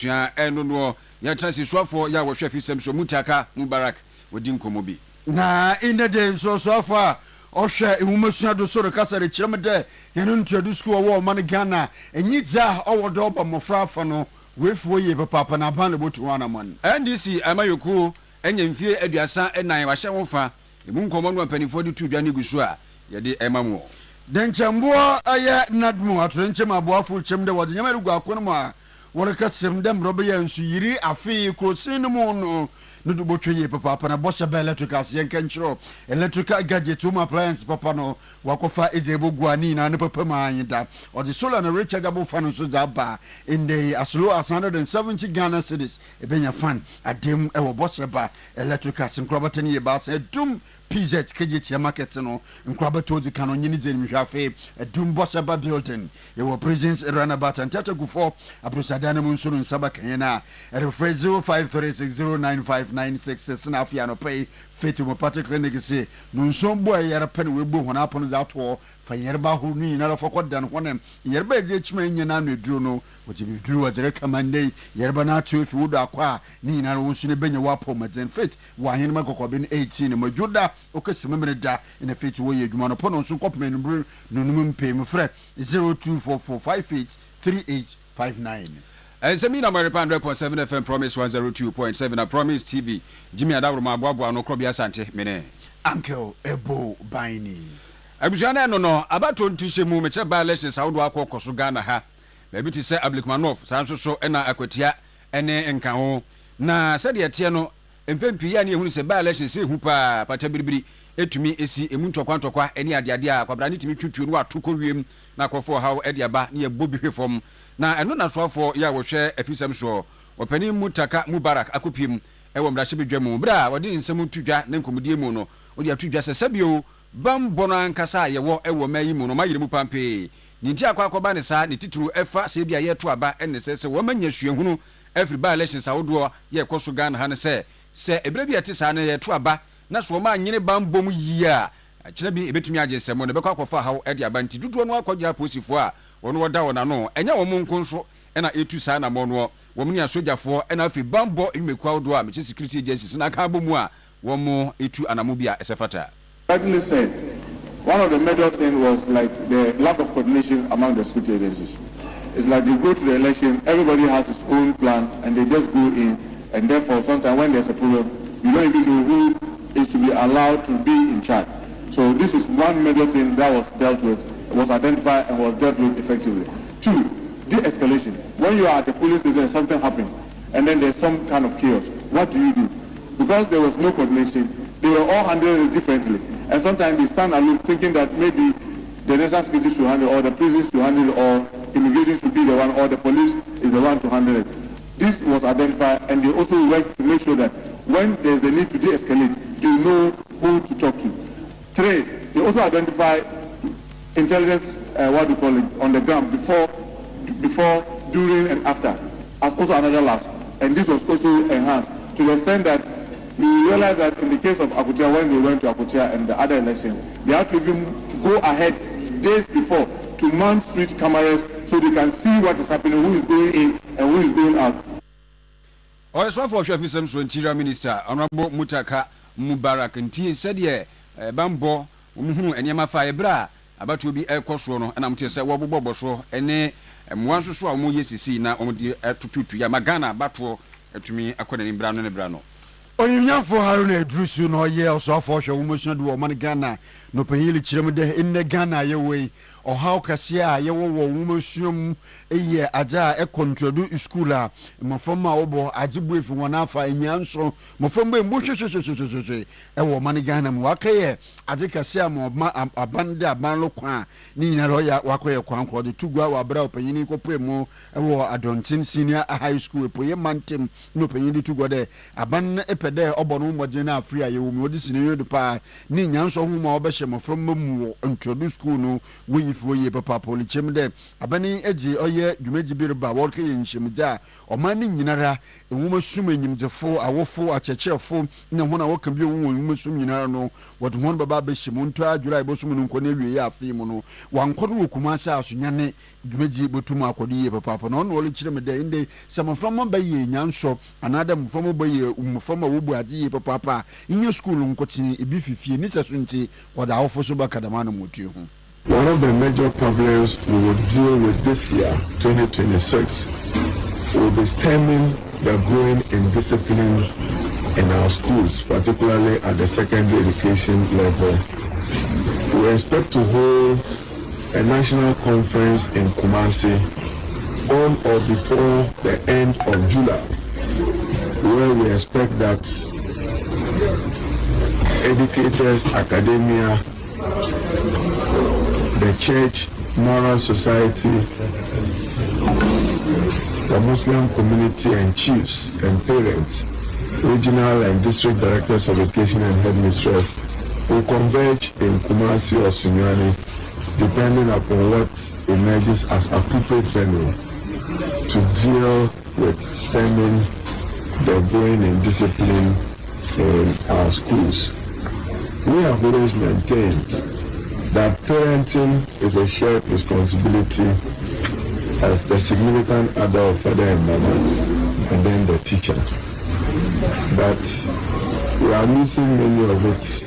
tia eno no ya transi swafo ya wo hwe fisem so mutaka mubarak wodi nkomobi na inde de so swafa ohwe ewumasua do so rekasa de kiremde yenu ntuadu school wo man Ghana enyiza owodo oba mofra afa no wefuo ye papa na ban botu wana man NDC amayoku enya mfie aduasa enan wa hye wofa emu nkomo no mpanifo de tu dwa ne gusu a ye de emamu denchembo aye nadmu atrenchema aboafo chemde wode nyama rugu akono a worekasem dem robe ya nsu yiri afi krosin mu no nudu botwe papa na bosha ba electrical yenkenchro electrical gadget home appliance papa no wakofa ejebo guani na ne papa maanyida or the solar na rechargeable fan so da ba in the as low as 170 Ghana cedis ebenya fan adem ewo bosha ba electrical sinkrobata ne ba sa dum PZ KGT market no nkrobata odi kan onyini zenim hwafe dum bosha ba building ewo presence runabout and tata gufo abrosadana mu nsuru nsaba kanyena refresh 0536095966 na afia no pay Feti mo party clinic say no nsombo ayara pen we bo hona apono za to fa yerba hu ni na fa kodan honem yerba je chima nyina no eduro no wote bi duro wazere kamande yerba na to fi wudo akwa ni na wo sune benya wapo mazen Feti wa hen makokobe ni 18 majuda okasime mere da ina Feti wo ye adwuma no pono nso kopme no num pay mo frɛ 0244583859 Semina Oyerepa 100.7 FM Promise 102.7 na Promise TV Jimmy Adabro maboabo no Krobea sante mene Uncle Ebo Biney Abusuana no abato ntishe mu meche ba elections awodo akokoso Ghana ha na bi ti se Ablikmanov sanso so na akwatia ene nka ho na sede tie no empempi ya ne ehunu se ba elections ehu pa pata biribiri etumi esi emu ntokwa ene adeade a kwabra ne timi twutuo no atoko wiem na akofo hawo ede aba ne bobi hwefom na eno na soafo ya wo hwe afisem so opani mutaka mubarak akopiem ewo mrahye bedwam bra wode nsem tudwa ne nkomudie mu no odi atudwa sesabio bambono ankasa yewo ewo mayi mu no mayire mu pampe ninti akwa ne sa ne tituru efa se bia ye to aba enne sese wo manya hwehunu every by elections awodo ye koso Ghana ha ne se ebra bi ate sa ne ye to aba na so ma nyine bambom yi a kire bi ebetumi agensem no be kwa kofa hawo ede aba nti dudu no akwagira posifo a wono woda wona no enya wo monkonso ena etu saa na mono wo mni asojafo ena afi bambo imekwa wodo a meche security agencies na ka bomu a wo mo etu anamobia esefata. Rightly said, one of the major things was like the lack of coordination among the security agencies. It's like you go to the election, everybody has his own plan and they just go in, and therefore sometimes when there's a problem, you don't even know who is to be allowed to be in charge. So this is one major thing that was dealt with, was identified and was dealt with effectively. 2, de-escalation. When you are at the police station and something happened, and then there's some kind of chaos, what do? Because there was no coordination, they were all handling it differently. And sometimes they stand aloof thinking that maybe the national security should handle it, or the prisons should handle it, or immigration should be the one, or the police is the one to handle it. This was identified, and they also worked to make sure that when there's a need to de-escalate, they know who to talk to. 3, they also identify intelligence, on the ground before, during, and after, as also another lapse. And this was also enhanced to the extent that we realized that in the case of Akutia, when they went to Akutia and the other election, they had to even go ahead days before to mount switch cameras so they can see what is happening, who is going in and who is going out. So for Shafism so Interior Minister Honorable Mutaka Mubarak nti said ye bambo umuhunu enyama fa ebra abatu bi ekoso no na mte se wo bobo so ene mwanso so a mo yesisi na omde tututu ya magana bato etumi akona ni bra no ne bra no Onyamfo Haruna Edrusu no ye osofo hwe wo mosun do wo man Ghana no panyili kirem de enne Ghana ye wei ohaw kase a ye wo wo mosun eye aja e kontrodu school a mafoma wo ajibu efi wona afa enyanso mafoma mbo hwehwehwehwehwe e wo man Ghana mu wakaye aje kase a mo abande aban kwa ni nyina ro ya wakoye kwankwo de tugwa wa bra opanyini kopemu e wo Adontin Senior High School epoye mantem no panyini tugwa de aban de obono mo gena afri aye wo mi odi sine yodo pa ni nyanso hu ma obehye shemo from mu introduce school no we if we papa polichem de abani eji oye dwumeji birba work yin shemja o mani nyinara enwuma sum enyimdefo awofo achechefo na hona woka bi enwuma sum nyinara no wot hon baba be shemu nto adwura ibosum no nkone wie ya afi mu no wankodo wokuma sa asonyane dwumeji botum akodi ye papa no no ole chire me de inde samafam ba ye nyanso anada mfam ba ye umfam wo ade ye papa inye school nkoti ibi fifie ni sesunti kwada awofo so bakadama no motu ho. One of the major problems we will deal with this year, 2026, will be stemming the growing indiscipline in our schools, particularly at the secondary education level. We expect to hold a national conference in Kumasi on or before the end of July, where we expect that educators, academia, the church, moral society, the Muslim community and chiefs and parents, regional and district directors of education and headmistress will converge in Kumasi or Sunyani, depending upon what emerges as appropriate venue to deal with stemming the growing indiscipline in our schools. We have always maintained that parenting is a shared responsibility of the significant other, father and mother, and then the teacher. But we are losing many of it,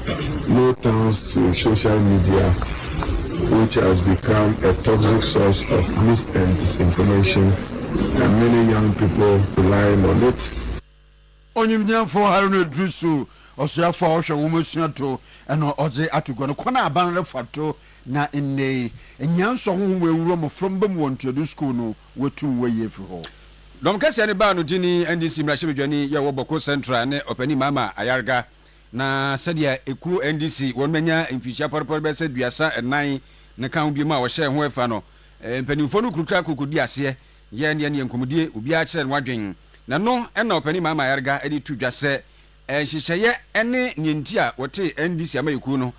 no thanks to social media, which has become a toxic source of mis and disinformation, and many young people relying on it. Onyimnya for Haruna Drusu Osia for Osha Womusiato and Oze Atugon Kona Banner Fato na in a nyanso we room from Bumwon to do school no we 2 way for. Dom kasi ani ba no dini NDC mrahye bedwani ya woboko central ne opani mama ayarga na sadia eku NDC won manya mfisia porpor be se duasa enan ne kan bi ma wo hye ho efa no mpanimfo no kuruka kokodi ase ye ne enkomudie obi a kire nwadwen na no na opani mama ayarga edi tudwase hyehyeye ene nienti a wote NDC amayeku no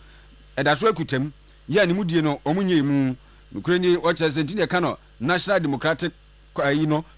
edaso akutam ye ne mudie no omunye mu nukreni wo kire sentine ka no National Democratic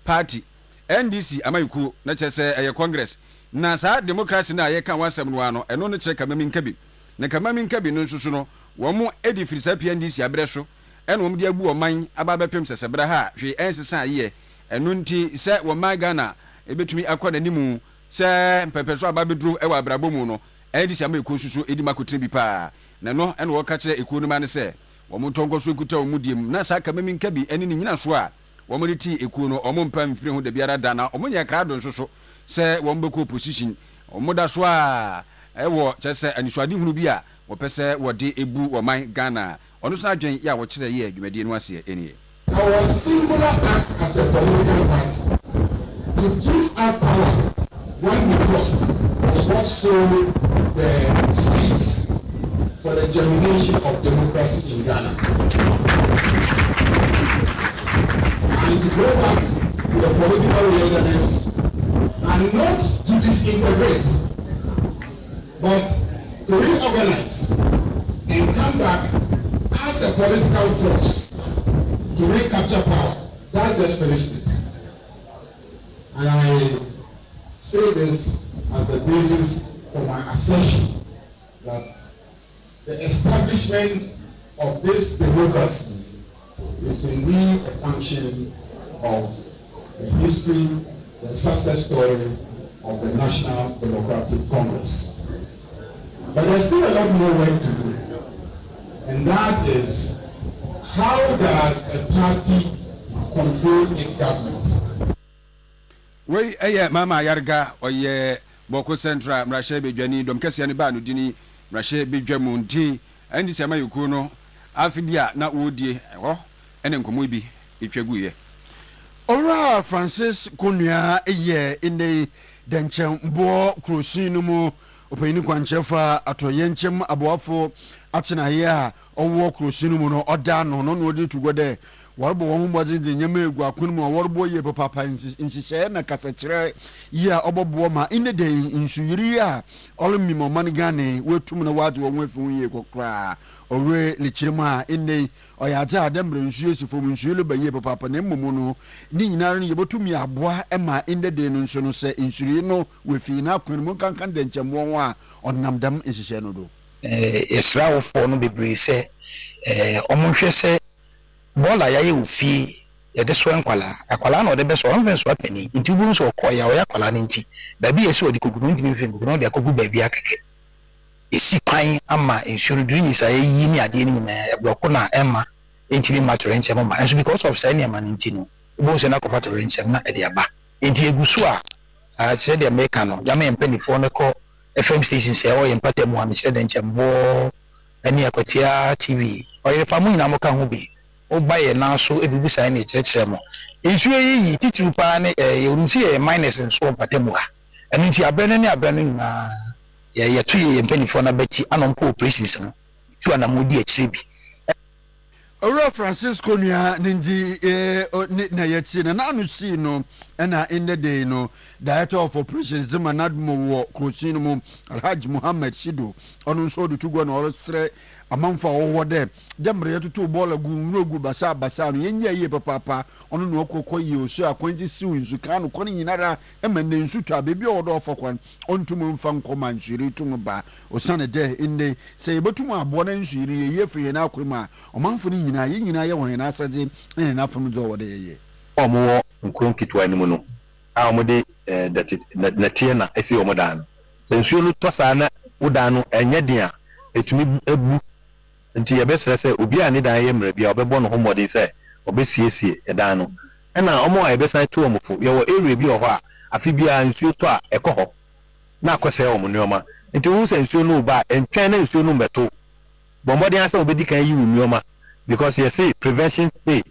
Party NDC amayeku na chese eye Congress na sa democracy na ye kan wasem no ano eno no kire kamami nkabi na kamami nkabi no nsusu no wo mu edifiri sa PNDC abreso eno wo de abu oman ababepem sesebra ha hwe ensesa ye eno nti se wo magana ebetumi akona nimu se mpepeso ababedru ewa abrabomu no NDC amayeku nsusu edi makotre bi pa na no eno wo ka kire eku no ma ne se wo mu tonko so ekuta wo mudiem na sa kamami nkabi eni ni nyina so a womriti eku no omompa mfiri ho da biara da na omonye krado nsoso se wombeko opposition omoda so a ewo chese anisuade hunu bi a wopese wode ebu woman Ghana ono so adwen ya wo kire ye adwumade no ase eni. Our singular act as a political party to give our power when we lost was what sowed the seeds for the germination of democracy in Ghana. And to go back to the political wilderness and not to disintegrate, but to reorganize and come back as a political force to recapture power. That just finished it. And I say this as the basis for my assertion that the establishment of this democracy is indeed a function of the history, the success story of the National Democratic Congress. But there's still a lot more work to do. And that is, how does a party control its government? We mama yarga oye boko central mrahye bedwani dom kase ne ba no dini mrahye bedwamu nti NDC amayeku no afidia na wodie ho ene nkomo bi etwaguye. Ora Francis Konua eye ine denchen bo krosin no mu opani kwanchefa atoyenchem aboafo atena ye a owo krosin no mu no oda no no odi tugode wɔrebɔ wɔn mmɔden de nyɛma egu akono mu a wɔrebɔ yie papa nhyehyɛeɛ na kasakyerɛ yie a ɔbɛboɔ ma ɛnɛ de nsuyiri a ɔremi ma ɔman Ghana wɔatum na wɔagye wɔn afi ho yie koraa ɔwɛ ne kyerɛ mu a ɛnɛ ɔyɛ adze a dɛmmerɛ nsuo si fam nsuo lo ba yie papa na mmom no ne nyinaa no yɛbɛtum yɛ aboa ma ɛnɛ de no nso no sɛ nsuyiri no wɔfi na akono mu kankan de nkyɛmmoɔ ho a ɔnam dɛm nhyehyɛeɛ no do Israelfoɔ no bebree sɛ ɔmo hwɛ sɛ bɔɔla yɛayɛ wɔ fie yɛde so akwalaa na ɔde bɛso ɔmfɛ so apani nti woburu sɛ ɔkɔɔ yɛ a ɔyɛ akwalaa no nti baabi yɛ sɛ ɔde kokunu ntimi mfɛ kokunu ɔde akɔgu baabi akɛkɛ ɛsi kwan ama nsuo no duru nyisa yɛyi ne adeɛ no nyinaa ɛborɔko na ɛma ɛntimi ma torɛnkyɛm ma nso because of saa nneɛma no nti no wobɛhu sɛ na akɔfa torɛnkyɛm na ɛde aba nti ɛgu so a kyerɛ deɛ mɛka no yɛama yɛ mpanifoɔ no kɔ FM station sɛ ɔyɛ mpata mu a mekyerɛ dɛ nkyɛmbɔ ɛne akwatia TV Oyerepa mu nyinaa moka ho bi woba yɛ nan so ebibu saa ne kyerɛkyerɛ mo nsuo yi titiri paa ne yɛwurum sɛ yɛ minus nso mpata mu a ɛno nti abrɛ no ne abrɛ no nyinaa yɛto yɛ mpanifoɔ no bɛti anɔ mkɔ operations no tu anamodi akyire bi Owura Francisco nua ninji na yɛtie na nanu si no ɛna in the day no director of operations zima nadmo wɔ krosin no mu Alhaji Muhammad Shido ɔno nso de tugo na ɔresrɛ amanfa wɔwɔ dɛ demre yɛtoto bɔɔla gu nrogu basa no yɛnya yie papa ɔno na ɔkɔkɔ yie osu akwanti siw nsu kan no kɔne nyinara ɛma ne nsu twa bebi ɔwɔ ɔfɔ kwan ɔntum mfa nkɔma nsuri tum ba osane dɛ inde sɛ yɛbɛtum aboɔ na nsuri yɛ firi na akwema ɔmanfo no nyinaa yɛ nyinaa yɛ wɔn na asade ne na afom dɛ ɔwɔ dɛ yɛ ɔmo nkron kitwa ni mu no a ɔmo de na tie na esi ɔmo dan no sɛ nsuo no tɔ saa na wodan no ɛnyɛ den a etumi ebu nti yɛbɛsrɛ sɛ obi a ne dan yɛ mmerɛ bia ɔbɛbɔ no ho mmɔden sɛ ɔbɛsiesie ɛdan no ɛna ɔmo a yɛbɛsan to ɔmo fo yɛwɔ area bi wɔ hɔ a afi bia nsuo tɔ a ɛkɔ hɔ na akɔsɛe ɔmo nneɛma nti wo sɛ nsuo no ba ɛntwɛn na nsuo no mbɛto bɔ mmɔden asɛ wobɛdi kan yi wo nneɛma because yɛsɛ prevention sɛ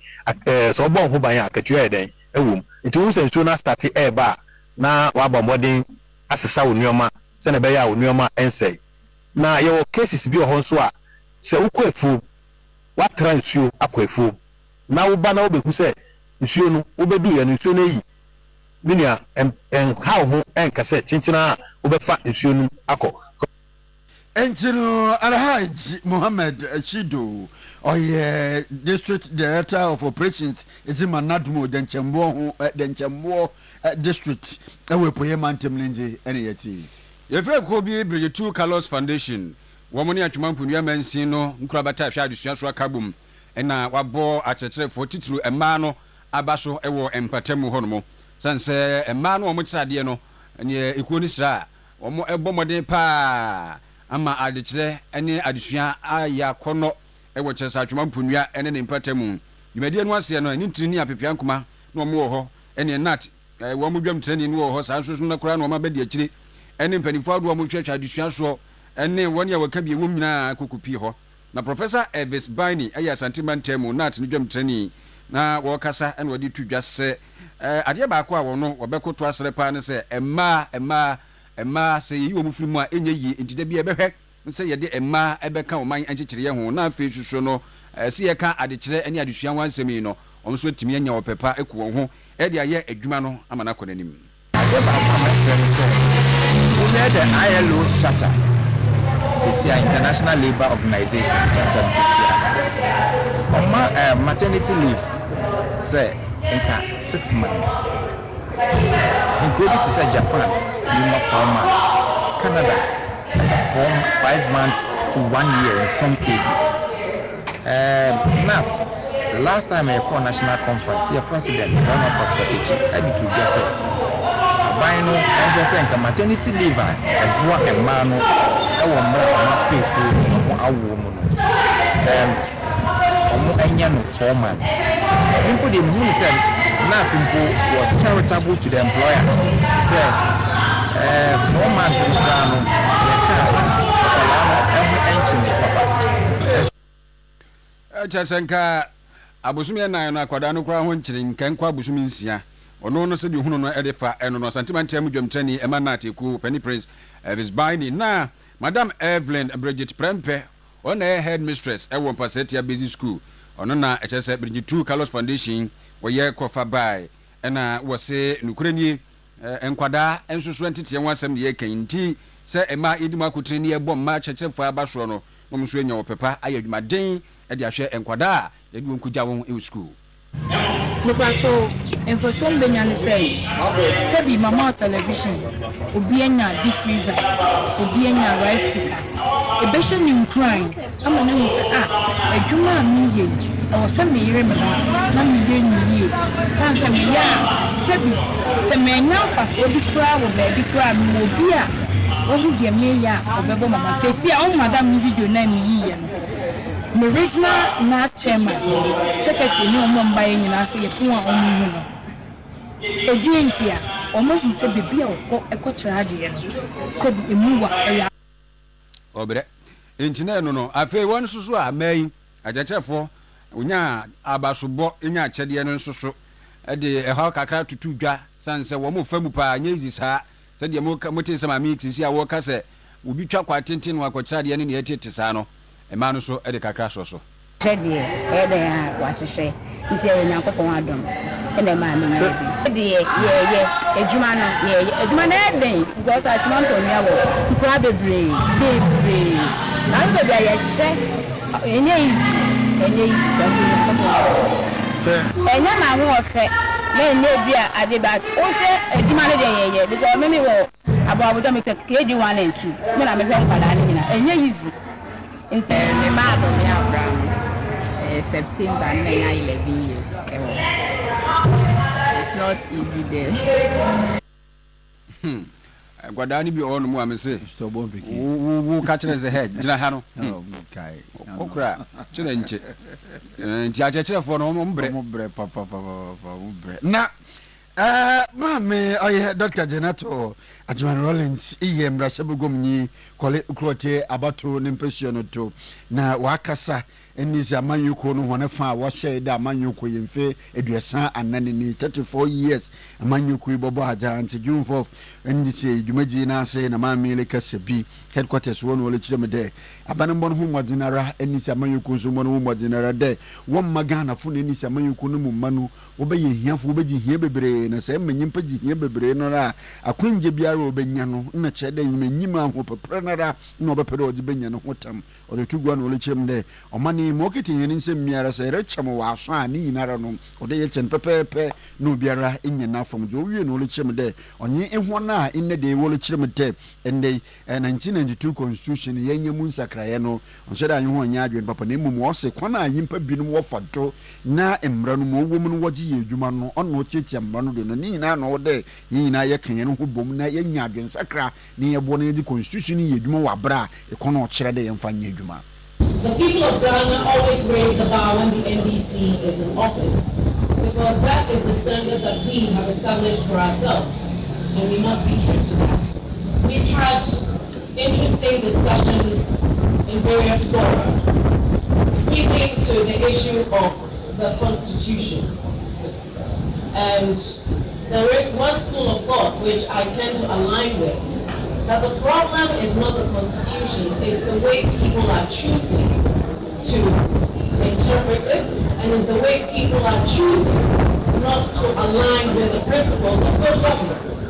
ɔbɔ ho ban a akatua yɛ dɛn ɛwɔ mu nti wo sɛ nsuo no astarte ɛɛba na wabɔ mmɔden asesa wo nneɛma sɛnɛ ɛbɛyɛ a wo nneɛma ɛnsɛe na yɛwɔ cases bi wɔ hɔ nso a sɛ wokɔ afuom watra nsuo akɔ afuom na woba na wobɛhu sɛ nsuo no wobɛdu yɛ no nsuo no ayi menua ɛnhaw ho ɛnka sɛ kyenkyena a wobɛfa nsuo no akɔ Enchino Alhaji Muhammad Shido ɔyɛ district director of operations ezima nadmo denchembo district ɛwɔ poye mantem lenze ɛne yɛti yɛfrɛ ko bi Bridge 2 Carlos Foundation wɔn ne atwuma mpunua mansin no nkurabata hwɛ adesua so akabom ɛna wabɔ akyerɛkyerɛfo titiri ɛmaa no aba so ɛwɔ empatamu hɔ no mo sanse ɛmaa no wɔn kyerɛdeɛ no ne ekuo ni sra wɔn ɛbɔ mɔden paa ama adekyerɛ ɛne adesua ayɛ akɔnɔ ɛwɔ kyerɛsa atwuma mpunua ɛne ne empatamu dwumadie no aseɛ no ɛne ntiri ni apepia nkoma na wɔn wɔ hɔ ɛne nat wɔn mo dwam training no wɔ hɔ saa nso na koraa na wɔn abɛdi akyire ɛne mpanimfo adoɔ wɔn twɛtwa adesua so ɛne wɔn yɛ wɔka bi ɛwɔ nyinaa kokopi hɔ na Professor Ebo Biney ɛyɛ asanteman temu nat ne dwam training na wɔkasa ɛne wɔde tu dwa sɛ adeɛ baako a wɔn no wɔbɛkoto asrɛ paa ne sɛ ɛmaa sɛ yi wɔn firi mu a ɛnyɛ yie nti da bi ɛbɛhwɛ sɛ yɛde ɛmaa ɛbɛka wɔn man nkyekyere ho na afei soso no si yɛka adekyerɛ ɛne adesua ho ansɛm yi no wɔn nso tumi anya wɔpɛpa ɛku wɔn ho ɛde ayɛ adwuma no ama no akɔ n'anim. adeɛ baako a mɛsrɛ ne sɛ wonyɛ the ILO charter CCI International Labour Organization charter CCI maternity leave say in 6 months including to say Japan you 4 months Canada 5 months to 1 year in some cases the last time I for national conference your president Ghana Pastor I did to just say by no and maternity leave a man ɛwɔ mmerɛ ɔma faithful ɔmo awo mu no ɔmo anya no 4 months people dey mean say that mpo was charitable to the employer say 4 months no kra no ɛho ɛnkyene papa ɛkyɛsɛnka abosumi ɛnan no akwadaa no kora ho nkyene nkɛnkɔ abosumi nsia ɔno no sɛ de hunu no ɛde fa ɛno no santimantam dwamtrani ɛma nateku Penny Prince Ebo Biney na Madam Evelyn Bridget Prempe on a head mistress ewo Pasetia Basic School ono na eche se Bridget Carlos Foundation woye kofa bai na wo se nukurani enkwada ensusu entete yen wasem ye kanti se ema idima kutreni e bom ma chechefo abasoro no mo mso enya opepa ayadwumaden e de ahwe enkwada ye du nkugya won e school Lupato enfosom benyane say sebi mama television obi enya deep freezer obi enya rice cooker e be she nim crime ama na mu say adwuma mi ye o se me yire me na mi ye ni ye san se me ya sebi se me nya faso bi kura wo be bi kura mi obi a wo hu de me ya obebo mama say si a madam ni video na mi yi no the original na chairman secretary ni omo mbaye nyina se ye pon a omo hu no edientia omo hu se bibia eko kyerade ye no se emu wa ya obre entina no afi won susu a mai ajachefo onya abasobo enya akyede no susu e de eha kakra tutu dwa sanse wo mo famu pa nya izisa se de mo tese ma mi tisi a wo ka se obi twa kwa tenten wa kwakyerade ne yetete sa no ema no so e de kakra so Chedie, ede wasise. Nti e nyankopon adom. Ene ma me na. Ye ejuma no, ejuma na eden. Because atuma to nya wo. Nkura bebre. Na be bia ye hye. Enye izi se. Enya na wo ofe. Na enye bia adebat. O se ejuma no de ye because me wo abo do me keji 1 and 2. Me na me hwe nkwala ni na. Enye izi. Nti me ma do me Abraham. September 11 years. It's not easy there. Gwadani bi onu mu amese. So bon piki. Wo ka kire ze head gina ha no. Kai. Okura kire nche. Nti akekere fo no mo mbre papa mbre. Na mame aye Dr. Jenato Ajman Rollins iye mrasebugom ni kole ukrote abato nempesio no to na wakasa enisi amanyuko no hone fa wo shade amanyuko yemfe eduasa anane ni 34 years amanyuko ibobo haja anti June 4 enisi edwumaji na ase na mamele kasebi headquarters won wole chirem de abanambon hu modinara enisi amanyuko so mon hu modinara de wo magana fu enisi amanyuko no mumanu wo be yehiafo wo be hie bebre na se manyimpa ji hie bebre no ra akunje biara obenya no na chede nyima ho pepre na ra na obepere odi benya no hotam ode tugwa no wole chirem de omani mokiti yeni nsem miara se recham wa aso ani nyinara no ode ye chen pepepe no biara enyina fom jo wie no wole chirem de onye ehwo na enne de wole chirem de ende 1992 constitution yenye mu nsakraye no onhyeda anyo anya adwen papa na mum wo se kwana ayimpa binum wo fato na emra no mo wo mu no wogi ye adwuma no ono tietia mra no de no nyina no de nyina ye kan ye no ho bom na yenya adwen sakra ni ye bo na di constitution ye adwuma wa bra e kono kire de ye mfa nya adwuma. The people of Ghana always raise the bar when the NDC is in office because that is the standard that we have established for ourselves and we must be true to that. We've had interesting discussions in various fora speaking to the issue of the Constitution. And there is one school of thought which I tend to align with, that the problem is not the Constitution, it's the way people are choosing to interpret it, and it's the way people are choosing not to align with the principles of good governance.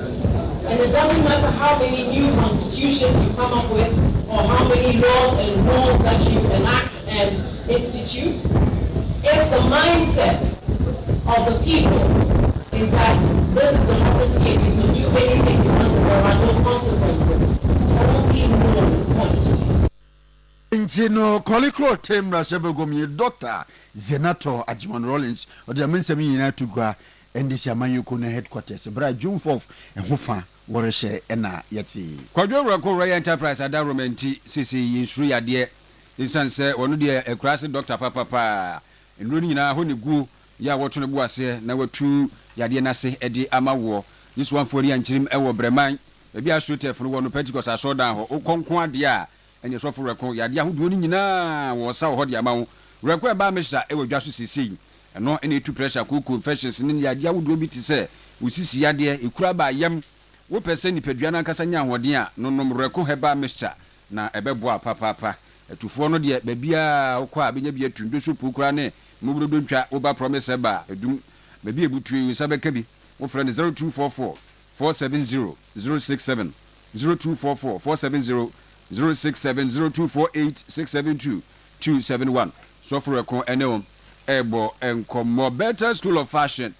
And it doesn't matter how many new constitutions you come up with, or how many laws and rules that you enact and institute, if the mindset of the people is that this is democracy and you can do anything you want and there are no consequences, there won't be no point. Intino Kolikro Temra Sebegom Dr. Zenato Ajman Rollins or the Minsami United Gua and this Yamayuko headquarters. But June 4th and Hofa Wareshe Ena Yeti. Quadro Ray Enterprise at Daromenti CC in Sri Adia. This answer one dear a classic Dr. Papa in running our honey goo. Ya watching the boise, now true Yadianase Eddie Amawo. This one for the Anchim Ewo Breman. Maybe I should have for one Pentecost I saw down or Conquan dia and your software record Yadia who doing na was so hot Yamau. Require by Mr. Ewo Justice see, and not any two pressure cook confessions in Yadia would be to say, we see Yadia, you cry by yam. What person Pedriana Casanya Wadia, no record her by Mr. Na Ebeboa Papa. To follow the Babia or Qua Binya to do so Pukrane. mubro do ntwa wo ba promise ba edum baby ebutu yi sabeka bi wo frɛ ne 0244 470 067 0244 470 067 0248 672 271 so for ko ene ebo enkomo better school of fashion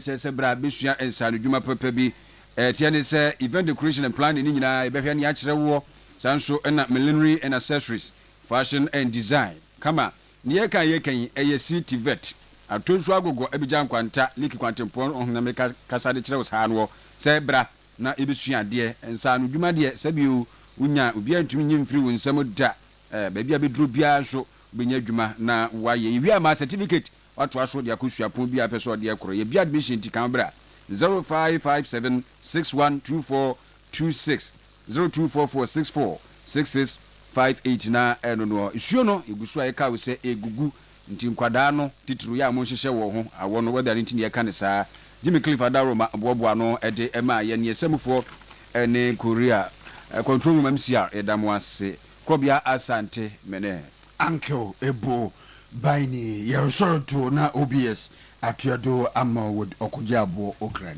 se bra besua ensano dwuma papa bi tie ne se event decoration and planning ni nyina ebehwe ne akere wo sanso na millinery and accessories fashion and design kama ne yekan city vet atonso agogo abigyan kwanta liki kwantempon ohuname kasa de kire wo saa no se bra na ebesua de ensano dwuma de sabiu unya obi antumi nyimfiri wo nsam da baabi abedro bia so benya dwuma na waye wi ama certificate wato aso de akosua pon bia peso de akoro ye bia admission ti kan bra 0557612426 0244646658 na eno no isuo no egusu ayeka wo se egugu nti nkwada no tituru ya mo hyehye wo ho awo no weda nti ne yeka ne saa Jimmy Cliff Adaroma bobo no ede ema ye ne esamfo ene Korea control room MCR edamwase Krobea asante mene Uncle Ebo Biney yersoro na OBS atuado ama wod okujabo okran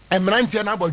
emrantia na abodwuma